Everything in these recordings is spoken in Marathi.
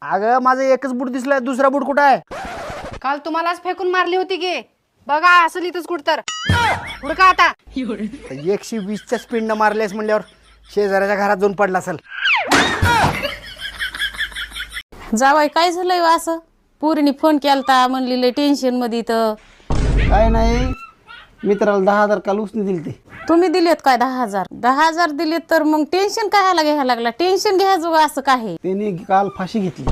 अगं माझा एकच बूट दिसलाय, दुसरा बूट कुठं आहे? काल तुम्हालाच फेकून मारली होती की. बघा असेल इथंच कुठं तर. हुडका आता. 120च्या स्पीडनं मारलेस म्हणल्यावर शेजाऱ्याच्या घरात जाऊन पडला असेल. जावाय काय झालंय असं? पुरीनी फोन केलता म्हणली लय टेन्शन मध्ये. तर काय नाही, मित्राला 10,000 काल उसने दिले ते. तुम्ही दिलेत काय 10,000? 10,000 दिलेत तर मग टेन्शन कायला घ्यायला लागला? टेन्शन घ्यायचं असं काय? त्यांनी काल फाशी घेतली.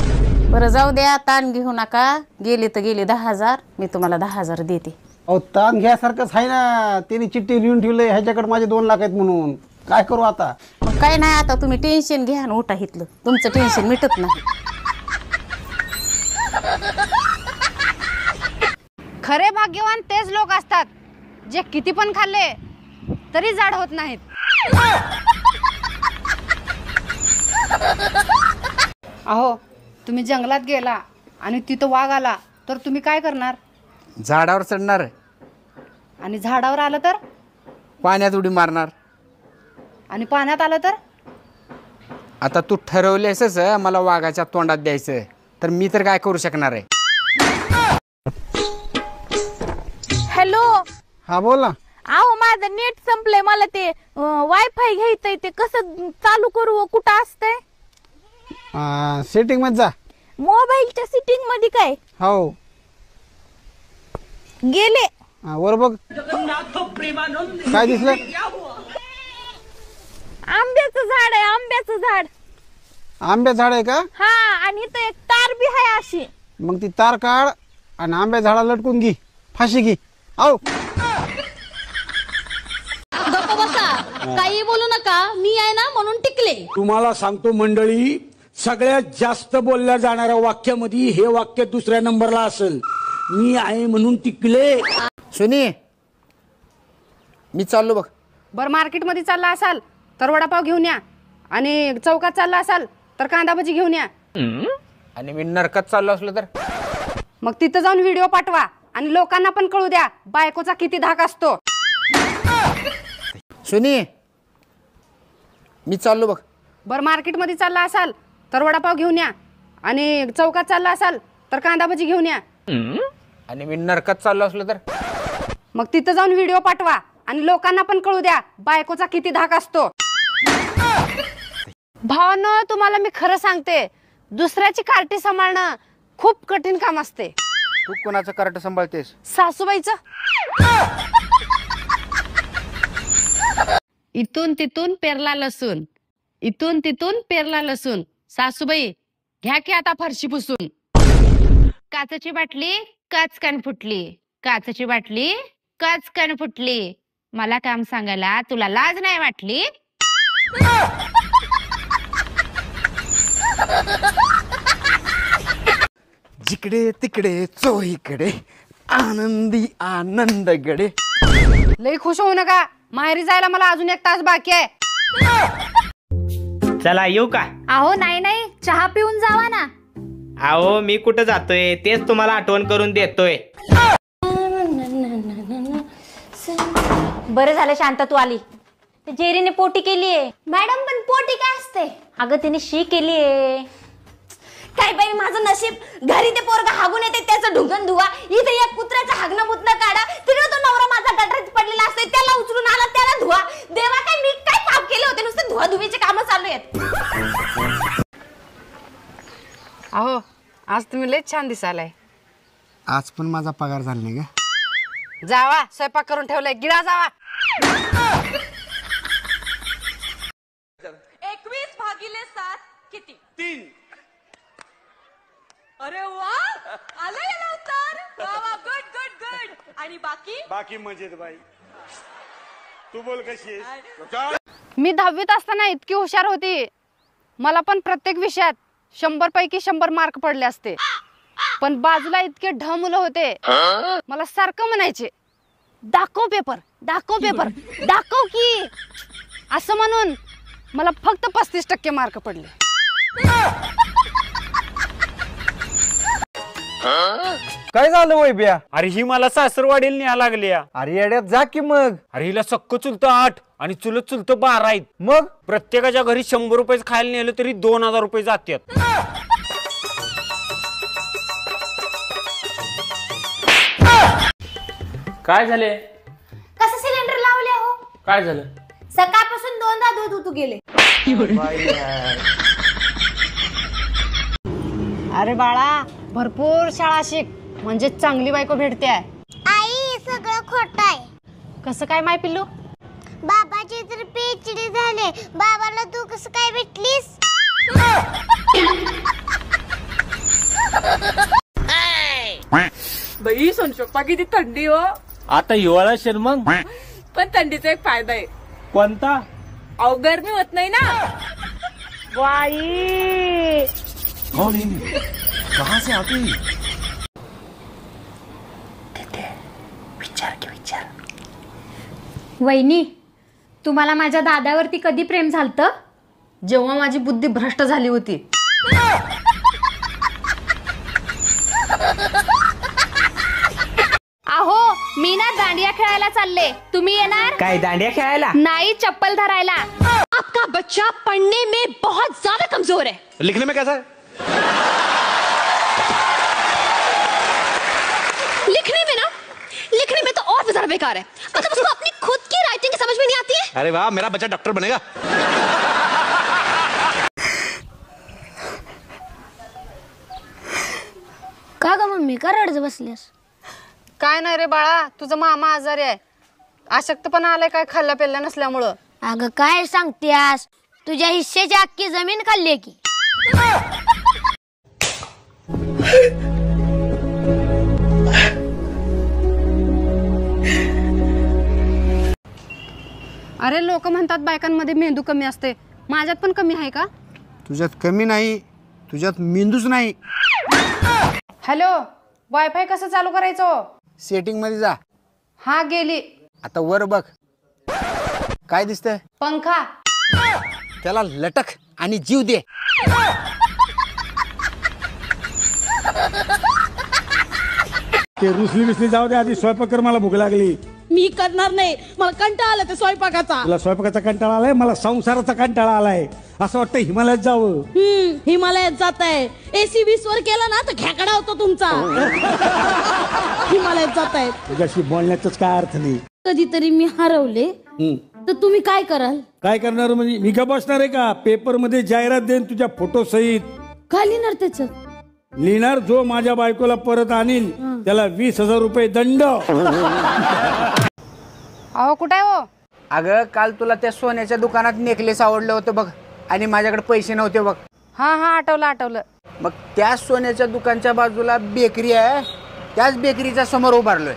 बरं जाऊ द्या, ताण घेऊ नका. गेले तर गेले 10,000, मी तुम्हाला 10,000 देते. अहो ताण घ्यासारखंच आहे ना, त्यांनी चिठ्ठी लिहून ठेवलंय ह्याच्याकडे माझे 2 लाख आहेत म्हणून. काय करू आता? मग काय नाही, आता तुम्ही टेन्शन घ्या ना, उठा इथलं. तुमचं टेन्शन मिटत नाही. खरे भाग्यवान तेच लोक असतात जे किती पण खाल्ले तरी जाड होत नाहीत. अहो तुम्ही जंगलात गेला आणि तिथं वाघ आला तर तुम्ही काय करणार? झाडावर चढणार, आणि झाडावर आलं तर? पाण्यात उडी मारणार. आणि पाण्यात आलं तर? आता तू ठरवलेसच मला वाघाच्या तोंडात द्यायचं, तर मी तर काय करू शकणार आहे? हॅलो. हा बोला. अहो माझं नेट संपलंय, मला ते वायफाय घ्यायचंय. ते कसं चालू करू? कुठं असतंय? सेटिंग मध्ये जा. मोबाईलच्या सेटिंग मध्ये काय? हो गेले. वर बघ, काय दिसलं? आंब्याचं झाड आहे, आंब्याचं झाड. आंब्या झाड आहे का? हा, आणि इथं एक तार बी आहे अशी. मग ती तार काढ आणि आंब्या झाडाला लटकून घे, फाशी घे. आओ गप्प बसा, काही बोलू नका. मी आहे ना म्हणून टिकले. तुम्हाला सांगतो मंडळी, सगळ्यात जास्त बोलल्या जाणाऱ्या वाक्यामध्ये हे वाक्य दुसऱ्या नंबरला असेल. मी आहे म्हणून टिकले. सुनी, मी चाललो बघ. बरं मार्केटमध्ये चालला असाल तर वडापाव घेऊन या, आणि चौकात चालला असाल तर कांदा भजी घेऊन या. आणि मी नरकात चाललो असलो तर? मग तिथं जाऊन व्हिडिओ पाठवा आणि लोकांना पण कळू द्या बायकोचा किती धाक असतो. सुनी, मी चाललो बघ. बरं मार्केटमध्ये चालला असाल तर वडापाव घेऊन या, आणि चौकात चालला असाल तर कांदा भजी घेऊन या. आणि मी नरकात चाललो असलो तर? मग तिथं जाऊन व्हिडिओ पाठवा आणि लोकांना पण कळू द्या बायकोचा किती धाक असतो. भावानो, तुम्हाला मी खरं सांगते, दुसऱ्याची कार्टी सांभाळणं खूप कठीण काम असते. तू कोणाचं कार्ट सांभाळतेस? सासूबाईचं. इथून तिथून पेरला लसूण, इथून तिथून पेरला लसूण. सासूबाई घ्या की आता फरशी पुसून. काचेची बाटली कचकन फुटली, काचेची बाटली कचकन फुटली. मला काम सांगायला तुला लाज नाही वाटली? जिकडे तिकडे चोहीकडे आनंदी आनंद गडे. लई खुश होऊ नका, माहेरी जायला मला अजून 1 तास बाकी आहे. चला येऊ का? अहो नाही नाही, चहा पिऊन जावा ना. अहो मी कुठं जातोय तेच तुम्हाला आठवण करून देतोय. बरं झालं शांत तू आली. जेरीने पोटी केलीये. मॅडम पण पोटी काय असते? अगं तिने शी केलीये. काय बाई माझं नशीब, घरी ते पोरगा हागून येते त्याचं ढुंगण धुवा, इथे एक कुत्र्याचं हागणं मुतणं काढा, तिकडे तो नवरा माझा गटरीत पडलेला असते त्याला उचलून आला त्याला धुवा. देवा काय मी काय पाप केले होते? नुसते धुवा धुवीचे कामं चालू आहेत. अहो आज तुम्ही लई छान दिसायलाय. आज पण माझा पगार झाला नाही का? जावा, स्वयंपाक करून ठेवलाय, गिळा जावा. 21/7 किती? 3. अरे वा, आलं याला उत्तर. वा वा, गुड गुड गुड. आणि बाकी? बाकी मजेत बाई. तू बोल कशी आहेस? मी 10वीत असताना इतकी हुशार होती, मला पण प्रत्येक विषयात 100 पैकी 100 मार्क पडले असते. पण बाजूला इतके ढ मुलं होते, मला सारखं म्हणायचे दाखव पेपर, दाखव पेपर, दाखव की. असं म्हणून मला फक्त 35% मार्क पडले. काय झालं वैब्या? अरे ही मला सासरवाडीला न्याय लागली. अरे येड्यात जा की मग. अरे हिला सक्क चुलतं 8 आणि चुलत चुलतं 12 आहेत. मग प्रत्येकाच्या घरी 100 रुपये खायला नेलं तरी 2000 रुपये जातात. काय झाले? कसं सिलेंडर लावले हो? काय झालं? सकाळपासून 2दा दूध उतू गेले. अरे बाळा, भरपूर शाळा शिक म्हणजे चांगली बायको भेटते. आई सगळं खोट आहे. कसं काय माय पिल्लू? बाबाची तर PhD झाले, बाबाला तू कसं काय भेटलीस? बाई सोनशोपा किती थंडी हो. आता हिवाळा असेल मग. पण थंडीचा एक फायदा आहे. कोणता? अहो गरमी होत नाही ना. बाई कहां से आती? वहिनी, तुम्हाला माझ्या दादावरती कधी प्रेम झालतं? जेव्हा माझी बुद्धी भ्रष्ट झाली होती. अहो, मी ना दांडिया खेळायला चालले, तुम्ही येणार? काय दांडिया खेळायला? नाही, चप्पल धरायला. आपका बच्चा पढ़ने में बहुत ज्यादा कमजोर है. लिखने में कैसा है? लिखने में तो और भी ज्यादा बेकार है. मतलब उसको अपनी खुद की राइटिंग की समझ में नहीं आती है. अरे वाह, मेरा बच्चा डॉक्टर बनेगा. का ग मम्मी का रडत बसलीस? काय नाही रे बाळा, तुझा मामा आजारी आहे. अशक्तपणा आलाय काय खाल्ल्या पेल्ल्या नसल्यामुळं. अगं काय सांगतेस, तुझ्या हिस्सेची अख्खी जमीन खाल्ली की. अरे लोक म्हणतात बायकांमध्ये मेंदू कमी असते, माझ्यात पण कमी आहे का? तुझ्यात कमी नाही, तुझ्यात मेंदूच नाही. हॅलो, वायफाय कसं चालू करायचं? सेटिंग मध्ये जा. हा गेली. आता वर बघ, काय दिसतंय? पंखा. त्याला लटक आणि जीव दे. ते रुसली बिसली जाऊ दे, आधी स्वयंपाक कर, मला भूक लागली. मी करणार नाही, मला कंटाळा आला त्या स्वयंपाकाचा. तुला स्वयंपाकाचा कंटाळा आलाय, मला संसाराचा कंटाळा आलाय. असं वाटतं हिमालयात जावं. हिमालयात जात आहे. AC 20 वर केला ना तर खेकडा होतो तुमचा. हिमालयात जात आहे. तुझ्याशी बोलण्यातच काय अर्थ नाही. कधीतरी मी हरवले तर तुम्ही काय कराल? काय करणार म्हणजे मी का बसणार आहे का? पेपर मध्ये जाहिरात देईन तुझ्या फोटो सहित. काय लिहिणार त्याच्यात? लिहिणार, जो माझ्या बायकोला परत आणील त्याला 20,000 रुपये दंड. अहो कुठे हो? अगं काल तुला त्या सोन्याच्या दुकानात नेकलेस आवडलं होतं बघ, आणि माझ्याकडे पैसे नव्हते बघ. हा हा, आठवलं. मग त्या सोन्याच्या दुकानच्या बाजूला बेकरी आहे, त्याच बेकरीच्या समोर उभारलोय.